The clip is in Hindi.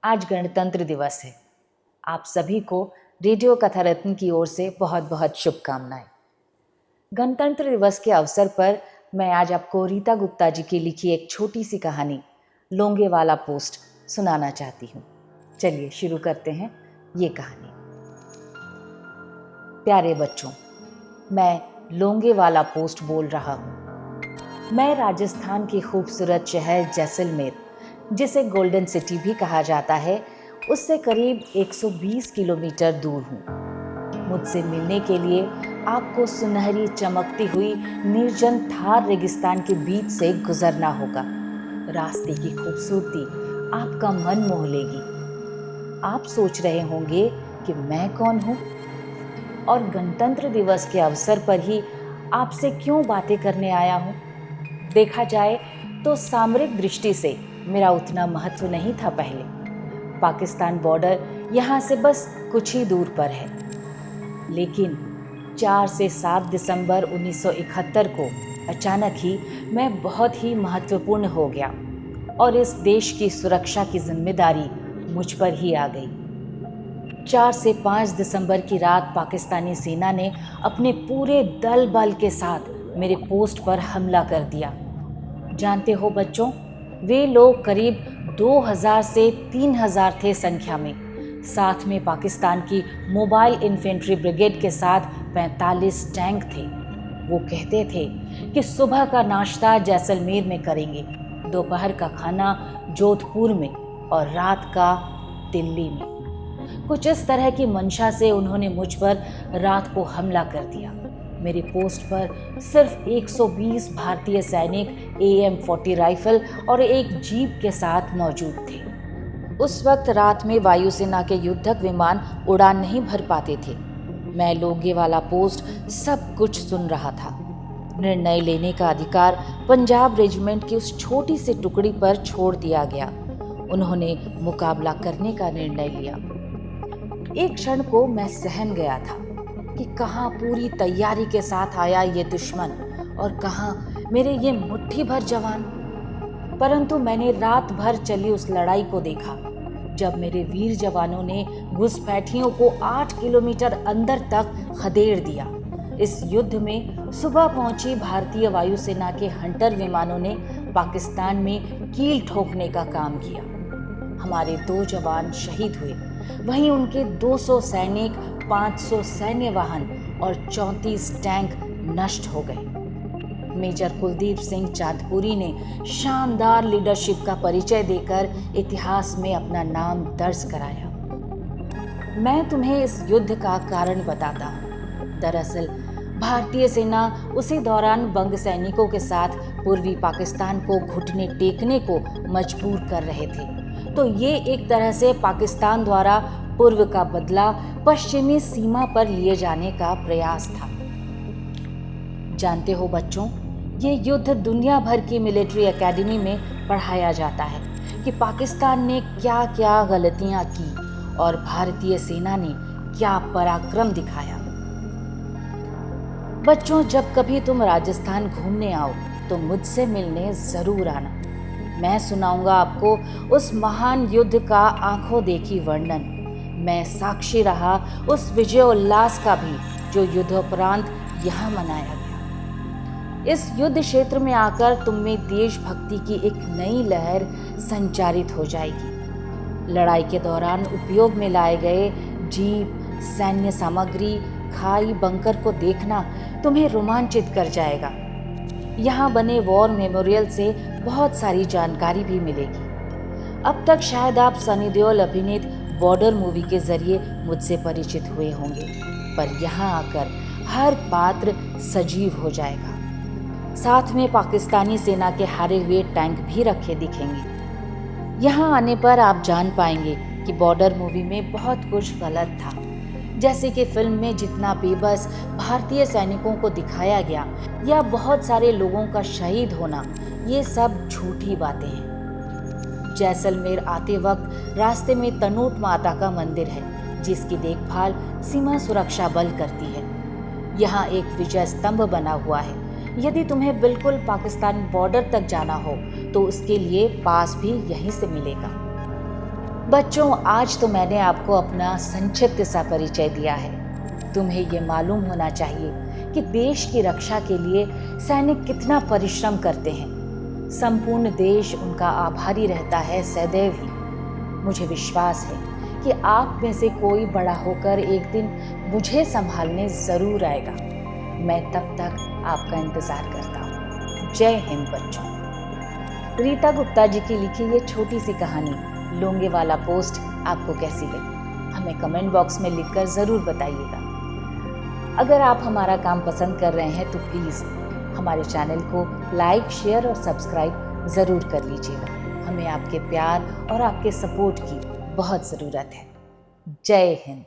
आज गणतंत्र दिवस है। आप सभी को रेडियो कथा रत्न की ओर से बहुत बहुत शुभकामनाएं। गणतंत्र दिवस के अवसर पर मैं आज आपको रीता गुप्ता जी की लिखी एक छोटी सी कहानी लोंगे वाला पोस्ट सुनाना चाहती हूँ। चलिए शुरू करते हैं ये कहानी। प्यारे बच्चों, मैं लोंगे वाला पोस्ट बोल रहा हूँ। मैं राजस्थान के खूबसूरत शहर जैसलमेर, जिसे गोल्डन सिटी भी कहा जाता है, उससे करीब 120 किलोमीटर दूर हूँ। मुझसे मिलने के लिए आपको सुनहरी चमकती हुई निर्जन थार रेगिस्तान के बीच से गुजरना होगा। रास्ते की खूबसूरती आपका मन मोह लेगी। आप सोच रहे होंगे कि मैं कौन हूँ और गणतंत्र दिवस के अवसर पर ही आपसे क्यों बातें करने आया हूँ। देखा जाए तो सामरिक दृष्टि से मेरा उतना महत्व नहीं था पहले। पाकिस्तान बॉर्डर यहाँ से बस कुछ ही दूर पर है। लेकिन 4 से 7 दिसंबर 1971 को अचानक ही मैं बहुत ही महत्वपूर्ण हो गया और इस देश की सुरक्षा की जिम्मेदारी मुझ पर ही आ गई। 4 से 5 दिसंबर की रात पाकिस्तानी सेना ने अपने पूरे दल बल के साथ मेरे पोस्ट पर हमला कर दिया। जानते हो बच्चों, वे लोग करीब 2000 से 3000 थे संख्या में। साथ में पाकिस्तान की मोबाइल इन्फेंट्री ब्रिगेड के साथ 45 टैंक थे। वो कहते थे कि सुबह का नाश्ता जैसलमेर में करेंगे, दोपहर का खाना जोधपुर में और रात का दिल्ली में। कुछ इस तरह की मंशा से उन्होंने मुझ पर रात को हमला कर दिया। मेरे पोस्ट पर सिर्फ 120 भारतीय सैनिक AM-40 राइफल और एक जीप के साथ मौजूद थे। उस वक्त रात में वायुसेना के युद्धक विमान उड़ान नहीं भर पाते थे। मैं लोंगे वाला पोस्ट सब कुछ सुन रहा था। निर्णय लेने का अधिकार पंजाब रेजिमेंट की उस छोटी सी टुकड़ी पर छोड़ दिया गया। उन्होंने मुकाबला करने का निर्णय लिया। एक क्षण को मैं सहम गया था कि कहाँ पूरी तैयारी के साथ आया ये दुश्मन और कहाँ मेरे ये मुट्ठी भर जवान। परंतु मैंने रात भर चली उस लड़ाई को देखा, जब मेरे वीर जवानों ने घुसपैठियों को 8 किलोमीटर अंदर तक खदेड़ दिया। इस युद्ध में सुबह पहुंची भारतीय वायुसेना के हंटर विमानों ने पाकिस्तान में कील ठोकने का काम किया। हमारे 2 जवान शहीद हुए, वहीं उनके 200 सैनिक, 500 सैन्य वाहन और 34 टैंक नष्ट हो गए। मेजर कुलदीप सिंह चांदपुरी ने शानदार लीडरशिप का परिचय देकर इतिहास में अपना नाम दर्ज कराया। मैं तुम्हें इस युद्ध का कारण बताता हूँ। दरअसल भारतीय सेना उसी दौरान बंग सैनिकों के साथ पूर्वी पाकिस्तान को घुटने टेकने को मजबूर कर रहे थे। तो ये एक तरह से पाकिस्तान द्वारा पूर्व का बदला पश्चिमी सीमा पर लिए जाने का प्रयास था। जानते हो बच्चों, ये युद्ध दुनिया भर की मिलिट्री एकेडमी में पढ़ाया जाता है कि पाकिस्तान ने क्या क्या गलतियां की और भारतीय सेना ने क्या पराक्रम दिखाया। बच्चों, जब कभी तुम राजस्थान घूमने आओ तो मुझसे मिलने जरूर आना। मैं सुनाऊंगा आपको उस महान युद्ध का आंखों देखी वर्णन। मैं साक्षी रहा उस विजयोल्लास का भी जो युद्धोपरांत यहाँ मनाया गया। इस युद्ध क्षेत्र में आकर तुम में देशभक्ति की एक नई लहर संचारित हो जाएगी। लड़ाई के दौरान उपयोग में लाए गए जीप, सैन्य सामग्री, खाई, बंकर को देखना तुम्हें रोमांचित कर जाएगा। यहाँ बने वॉर मेमोरियल से बहुत सारी जानकारी भी मिलेगी। अब तक शायद आप सनी देओल अभिनीत बॉर्डर मूवी के जरिए मुझसे परिचित हुए होंगे, पर यहाँ आकर हर पात्र सजीव हो जाएगा। साथ में पाकिस्तानी सेना के हारे हुए टैंक भी रखे दिखेंगे। यहाँ आने पर आप जान पाएंगे कि बॉर्डर मूवी में बहुत कुछ गलत था। जैसे कि फिल्म में जितना बेबस भारतीय सैनिकों को दिखाया गया या बहुत सारे लोगों का शहीद होना, ये सब झूठी बातें हैं। जैसलमेर आते वक्त रास्ते में तनोट माता का मंदिर है, जिसकी देखभाल सीमा सुरक्षा बल करती है। यहाँ एक विजय स्तंभ बना हुआ है। यदि तुम्हें बिल्कुल पाकिस्तान बॉर्डर तक जाना हो तो उसके लिए पास भी यहीं से मिलेगा। बच्चों, आज तो मैंने आपको अपना संक्षिप्त सा परिचय दिया है। तुम्हें ये मालूम होना चाहिए कि देश की रक्षा के लिए सैनिक कितना परिश्रम करते हैं। संपूर्ण देश उनका आभारी रहता है सदैव ही। मुझे विश्वास है कि आप में से कोई बड़ा होकर एक दिन मुझे संभालने ज़रूर आएगा। मैं तब तक आपका इंतज़ार करता हूँ। जय हिंद बच्चों। रीता गुप्ता जी की लिखी ये छोटी सी कहानी लोंगे वाला पोस्ट आपको कैसी लगी, हमें कमेंट बॉक्स में लिखकर ज़रूर बताइएगा। अगर आप हमारा काम पसंद कर रहे हैं तो प्लीज़ हमारे चैनल को लाइक, शेयर और सब्सक्राइब ज़रूर कर लीजिएगा। हमें आपके प्यार और आपके सपोर्ट की बहुत ज़रूरत है। जय हिंद।